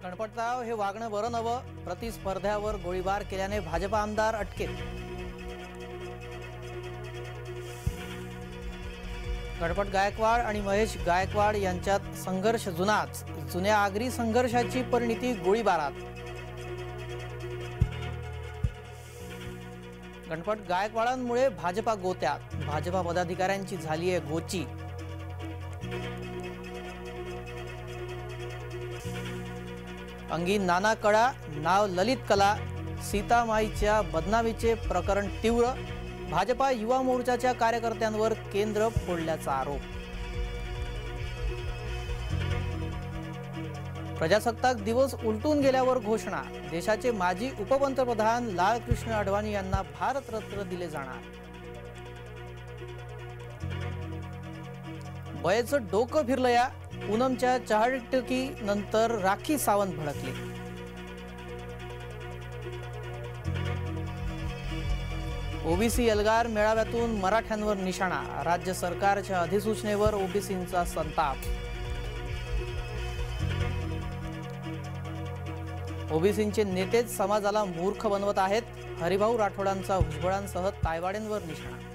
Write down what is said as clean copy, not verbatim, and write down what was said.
गणपतराव हे वागणं बरं नवं, प्रतिस्पर्ध्यावर गोळीबार केल्याने भाजप आमदार अटकेत। गणपत गायकवाड आणि महेश गायकवाड यांच्यात संघर्ष जुनाच, जुन्या आगरी संघर्षाची परिणिती गोळीबारात। गणपत गायकवाडांमुळे भाजपा गोत्यात, भाजपा पदाधिकाऱ्यांची झाली आहे गोची। अंगी नाना कळा, नाव ललित कला, सीतामाईच्या बदनामीचे प्रकरण तीव्र, भाजपा युवा मोर्चाच्या कार्यकर्त्यांवर केंद्र फोडल्याचा आरोप। प्रजासत्ताक दिवस उलटून गेल्यावर घोषणा, देशाचे माजी उपपंतप्रधान लालकृष्ण अडवाणी यांना भारतरत्न दिले जाणार। बयेचं डोकं फिरलं या, पूनमच्या चहाटकी नंतर राखी सावंत भडकली। ओबीसी एल्गार मेळाव्यातून मराठ्यांवर निशाणा, राज्य सरकारच्या अधिसूचनेवर ओबीसींचा संताप। ओबीसींचे नेतेच समाजाला मूर्ख बनवत आहेत, हरिभाऊ राठोडांचा भुजबळांसह तायवाडेंवर निशाणा।